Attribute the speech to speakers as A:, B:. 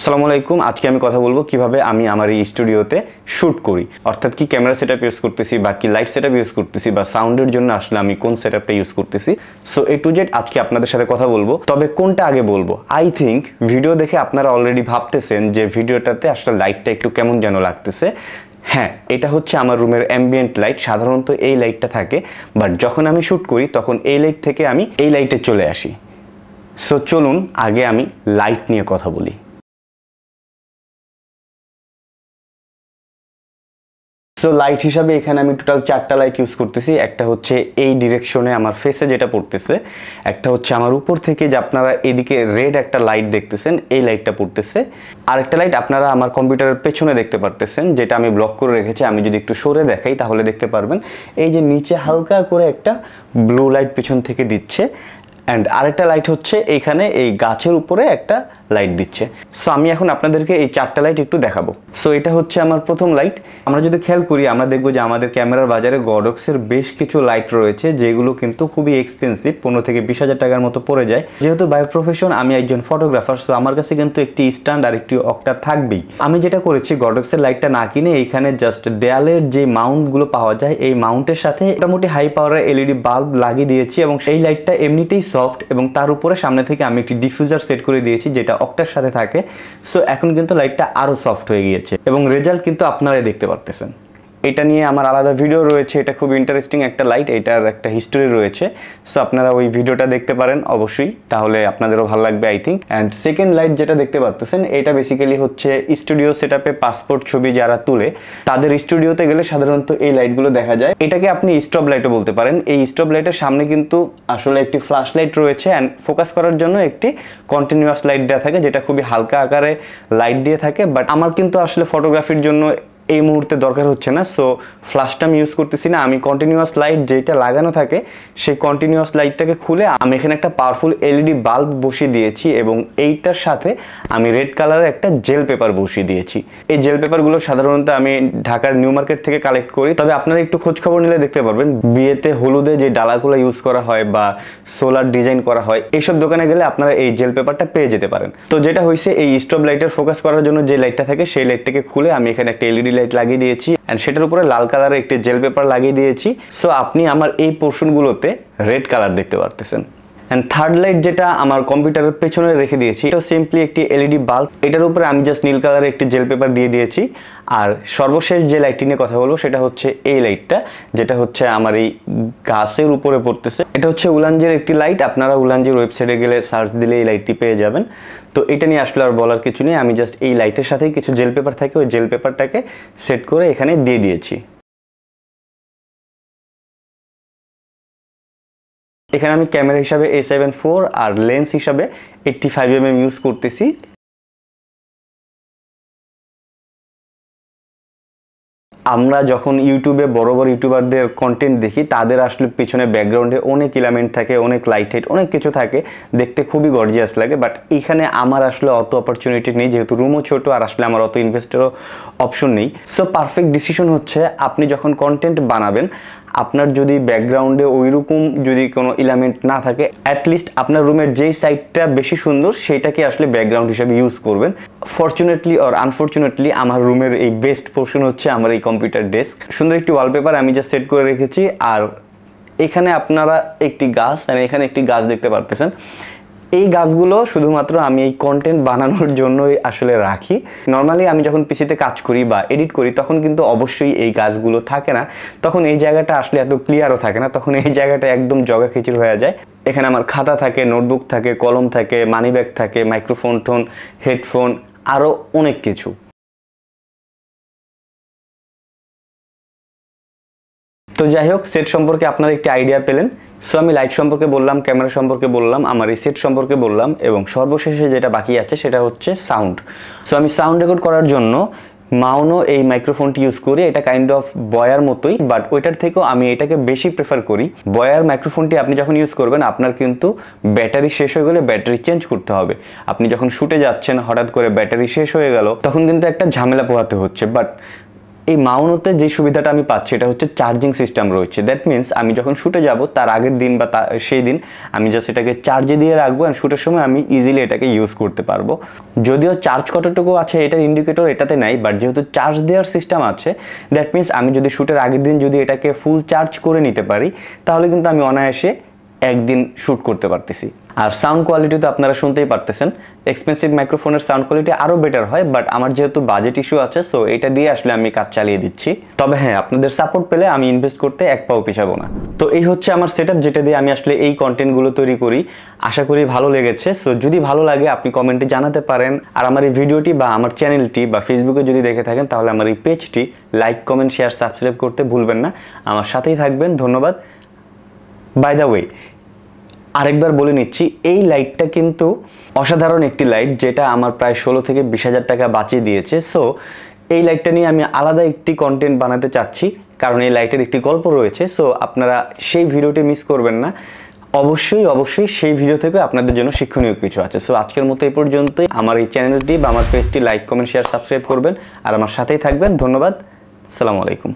A: আসসালামু আলাইকুম। আজকে আমি কথা বলবো কিভাবে আমি আমার এই স্টুডিওতে শুট করি, অর্থাৎ কি ক্যামেরা সেটআপ ইউজ করতেছি বা কি লাইট সেটআপ ইউজ করতেছি বা সাউন্ডের জন্য আসলে আমি কোন সেটআপটা ইউজ করতেছি। সো এ টু জেড আজকে আপনাদের সাথে কথা বলবো। তবে কোনটা আগে বলবো, আই থিঙ্ক ভিডিও দেখে আপনারা অলরেডি ভাবতেছেন যে ভিডিওটাতে আসলে লাইটটা একটু কেমন যেন লাগতেছে। হ্যাঁ, এটা হচ্ছে আমার রুমের অ্যাম্বিয়েন্ট লাইট। সাধারণত এই লাইটটা থাকে, বাট যখন আমি শ্যুট করি তখন এই লাইট থেকে আমি এই লাইটে চলে আসি। সো চলুন আগে আমি লাইট নিয়ে কথা বলি। সো লাইট হিসাবে এখানে আমি টোটাল 4টা লাইট ইউজ করতেছি। একটা হচ্ছে এই ডিরেকশনে আমার ফেসে যেটা পড়তেছে, একটা হচ্ছে আমার উপর থেকে যে আপনারা এদিকে রেড একটা লাইট দেখতেছেন, এই লাইটটা পড়তেছে। আরেকটা লাইট আপনারা আমার কম্পিউটারের পেছনে দেখতে পারতেছেন, যেটা আমি ব্লক করে রেখেছি। আমি যদি একটু সরে দেখাই তাহলে দেখতে পারবেন এই যে নিচে হালকা করে একটা ব্লু লাইট পিছন থেকে দিচ্ছে। অ্যান্ড আরেকটা লাইট হচ্ছে এইখানে এই গাছের উপরে একটা লাইট দিচ্ছে। সো আমি এখন আপনাদেরকে এই 4টা লাইট একটু দেখাবো। সো এটা হচ্ছে আমার প্রথম লাইট। আমরা যদি খেয়াল করি আমরা দেখবো যে আমাদের ক্যামেরার বাজারে গডক্সের বেশ কিছু লাইট রয়েছে, যেগুলো কিন্তু খুবই এক্সপেন্সিভ, 15 থেকে 20,000 টাকার মতো পড়ে যায়। যেহেতু বাই প্রফেশন আমি একজন ফটোগ্রাফার, সো আমার কাছে কিন্তু একটি স্ট্যান্ড আর একটি অক্টা থাকবেই। আমি যেটা করেছি, গডক্সের লাইটটা না কিনে এইখানে জাস্ট দেয়ালের যে মাউন্টগুলো পাওয়া যায় এই মাউন্টের সাথে মোটামুটি হাই পাওয়ারের এলইডি বাল্ব লাগিয়ে দিয়েছি, এবং সেই লাইটটা এমনিতেই সফট, এবং তার উপরে সামনে থেকে আমি একটি ডিফিউজার সেট করে দিয়েছি যেটা অক্টার সাথে থাকে। সো এখন কিন্তু লাইটটা আরো সফট হয়ে গিয়েছে, এবং রেজাল্ট কিন্তু আপনারাই দেখতে পারতেছেন। এটা নিয়ে আমার আলাদা ভিডিও রয়েছে, এটা খুব ইন্টারেস্টিং একটা লাইট, এটার একটা হিস্টোরি রয়েছে। সো আপনারা ওই ভিডিওটা দেখতে পারেন অবশ্যই, তাহলে আপনাদেরও ভালো লাগবে I think. And second light যেটা দেখতে পারতেছেন, এটা বেসিক্যালি হচ্ছে স্টুডিও সেটআপে পাসপোর্ট ছবি যারা তুলে তাদের স্টুডিওতে গেলে সাধারণত এই লাইটগুলো দেখা যায়। এটাকে আপনি স্টপ লাইটও বলতে পারেন। এই স্টপ লাইটের সামনে কিন্তু আসলে একটি ফ্ল্যাশ লাইট রয়েছে, অ্যান্ড ফোকাস করার জন্য একটি কন্টিনিউয়াস লাইট দেওয়া থাকে, যেটা খুবই হালকা আকারে লাইট দিয়ে থাকে। বাট আমার কিন্তু আসলে ফটোগ্রাফির জন্য এই মুহূর্তে দরকার হচ্ছে না, সো ফ্ল্যাশটা আমি ইউজ করতেছি না। আমি কন্টিনিউয়াস লাইট যেটা লাগানো থাকে সেই কন্টিনিউয়াস লাইটটাকে খুলে আমি এখানে একটা পাওয়ারফুল এলইডি বাল্ব বসিয়ে দিয়েছি, এবং এইটার সাথে আমি রেড কালারের একটা জেল পেপার বসিয়ে দিয়েছি। এই জেল পেপারগুলো সাধারণত আমি ঢাকার নিউ মার্কেট থেকে কালেক্ট করি, তবে আপনারা একটু খোঁজ খবর নিলে দেখতে পারবেন বিয়েতে হলুদে যে ডালাগুলো ইউজ করা হয় বা সোলার ডিজাইন করা হয়, এইসব দোকানে গেলে আপনারা এই জেল পেপারটা পেয়ে যেতে পারেন। তো যেটা হয়েছে, এই স্টপ লাইটের ফোকাস করার জন্য যে লাইটটা থাকে সেই লাইটটাকে খুলে আমি এখানে একটা এলইডি লাইট লাগিয়ে দিয়েছি, এন্ড সেটার উপরে লাল কালারের একটি জেল পেপার লাগিয়ে দিয়েছি। সো আপনি আমার এই পোর্শনগুলোতে রেড কালার দেখতে পারতেছেন। এন্ড থার্ড লাইট যেটা আমার কম্পিউটারের পেছনে রেখে দিয়েছি, এটা সিম্পলি একটি এলইডি বাল্ব, এটার উপরে আমি জাস্ট নীল কালারের একটি জেল পেপার দিয়ে দিয়েছি। আর সর্বশেষ যে লাইটটি নিয়ে কথা বলবো সেটা হচ্ছে এই লাইটটা, যেটা হচ্ছে আমার এই গাছের উপরে পড়তেছে। এটা হচ্ছে উলানজির একটি লাইট, আপনারা উলানজির ওয়েবসাইটে গেলে সার্চ দিলে এই লাইটটি পেয়ে যাবেন। তো এটা নিয়ে আসলে আর বলার কিছু নেই, আমি জাস্ট এই লাইটের সাথেই কিছু জেল পেপার থাকে, ওই জেল পেপারটাকে সেট করে এখানে দিয়ে দিয়েছি। এখানে আমি ক্যামেরা হিসাবে A7 IV আর লেন্স হিসাবে 85mm ইউজ করতেছি। আমরা যখন ইউটিউবে বড় বড় ইউটিউবারদের কন্টেন্ট দেখি, তাদের আসলে পিছনে ব্যাকগ্রাউন্ডে অনেক এলিমেন্ট থাকে, অনেক লাইট হাইট অনেক কিছু থাকে, দেখতে খুবই গর্জিয়াস লাগে। বাট এখানে আমার আসলে অত অপরচুনিটি নেই, যেহেতু রুমও ছোট আর আসলে আমার অত ইনভেস্টেরও অপশন নেই। সো পারফেক্ট ডিসিশন হচ্ছে আপনি যখন কন্টেন্ট বানাবেন, আপনার যদি ব্যাকগ্রাউন্ডে ওইরকম যদি কোনো এলিমেন্ট না থাকে, অ্যাটলিস্ট আপনার রুমের যেই সাইডটা বেশি সুন্দর সেইটাকে আসলে ব্যাকগ্রাউন্ড হিসেবে ইউজ করবেন। ফরচুনেটলি অর আনফরচুনেটলি আমার রুমের এই বেস্ট পোর্শন হচ্ছে আমার এই কম্পিউটার ডেস্ক। সুন্দর একটি ওয়ালপেপার আমি জাস্ট সেট করে রেখেছি, আর এখানে আপনারা একটি গাছ আর এখানে একটি গাছ দেখতে পারতেছেন। এই গাছগুলো শুধুমাত্র আমি এই কন্টেন্ট বানানোর জন্যই আসলে রাখি। নর্মালি আমি যখন পিসিতে কাজ করি বা এডিট করি তখন কিন্তু অবশ্যই এই গাছগুলো থাকে না, তখন এই জায়গাটা আসলে এত ক্লিয়ারও থাকে না, তখন এই জায়গাটা একদম জগা খিচুড়ি হয়ে যায়। এখানে আমার খাতা থাকে, নোটবুক থাকে, কলম থাকে, মানি ব্যাগ থাকে, মাইক্রোফোন টোন, হেডফোন, আরও অনেক কিছু। তো যাই হোক, সেট সম্পর্কে আপনারা একটি আইডিয়া পেলেন। সো আমি লাইট সম্পর্কে বললাম, ক্যামেরা সম্পর্কে বললাম, আমার এই সেট সম্পর্কে বললাম, এবং সর্বশেষে যেটা বাকি আছে সেটা হচ্ছে সাউন্ড। সো আমি সাউন্ড রেকর্ড করার জন্য মাউনো এই মাইক্রোফোনটি ইউজ করি। এটা কাইন্ড অফ বয়ার মতোই, বাট ওইটার থেকেও আমি এটাকে বেশি প্রেফার করি। বয়ার মাইক্রোফোনটি আপনি যখন ইউজ করবেন, আপনার কিন্তু ব্যাটারি শেষ হয়ে গেলে ব্যাটারি চেঞ্জ করতে হবে। আপনি যখন শুটে যাচ্ছেন হঠাৎ করে ব্যাটারি শেষ হয়ে গেল, তখন কিন্তু একটা ঝামেলা পোহাতে হচ্ছে। বাট এই মাউনোতে যে সুবিধাটা আমি পাচ্ছি এটা হচ্ছে চার্জিং সিস্টেম রয়েছে। দ্যাট মিনস আমি যখন শুটে যাব তার আগের দিন বা সেই দিন আমি জাস্ট এটাকে চার্জে দিয়ে রাখবো, অ্যান্ড শুটের সময় আমি ইজিলি এটাকে ইউজ করতে পারবো। যদিও চার্জ কতটুকু আছে এটার ইন্ডিকেটর এটাতে নাই, বাট যেহেতু চার্জ দেওয়ার সিস্টেম আছে, দ্যাট মিনস আমি যদি শুটের আগের দিন যদি এটাকে ফুল চার্জ করে নিতে পারি তাহলে কিন্তু আমি অনায়াসে একদিন শ্যুট করতে পারতেছি। আর সাউন্ড কোয়ালিটি তো আপনারা শুনতেই পারতেছেন, এক্সপেন্সিভ মাইক্রোফোনের সাউন্ড কোয়ালিটি আরও বেটার হয়, বাট আমার যেহেতু বাজেট ইস্যু আছে সো এটা দিয়ে আসলে আমি কাজ চালিয়ে দিচ্ছি। তবে হ্যাঁ, আপনাদের সাপোর্ট পেলে আমি ইনভেস্ট করতে এক পাও পিছাবো না। তো এই হচ্ছে আমার সেটআপ, যেটা দিয়ে আমি আসলে এই কন্টেন্টগুলো তৈরি করি। আশা করি ভালো লেগেছে। সো যদি ভালো লাগে আপনি কমেন্টে জানাতে পারেন। আর আমার এই ভিডিওটি বা আমার চ্যানেলটি বা ফেসবুকে যদি দেখে থাকেন তাহলে আমার এই পেজটি লাইক, কমেন্ট, শেয়ার, সাবস্ক্রাইব করতে ভুলবেন না। আমার সাথেই থাকবেন। ধন্যবাদ। বাই দ্য ওয়ে, আরেকবার বলে নিচ্ছি, এই লাইটটা কিন্তু অসাধারণ একটি লাইট, যেটা আমার প্রায় 16 থেকে 20,000 টাকা বাঁচিয়ে দিয়েছে। সো এই লাইটটা নিয়ে আমি আলাদা একটি কন্টেন্ট বানাতে চাচ্ছি, কারণ এই লাইটের একটি গল্প রয়েছে। সো আপনারা সেই ভিডিওটি মিস করবেন না। অবশ্যই সেই ভিডিও থেকে আপনাদের জন্য শিক্ষণীয় কিছু আছে। সো আজকের মতো এই পর্যন্তই। আমার এই চ্যানেলটি বা আমার পেজটি লাইক, কমেন্ট, শেয়ার, সাবস্ক্রাইব করবেন আর আমার সাথেই থাকবেন। ধন্যবাদ। আসসালামু আলাইকুম।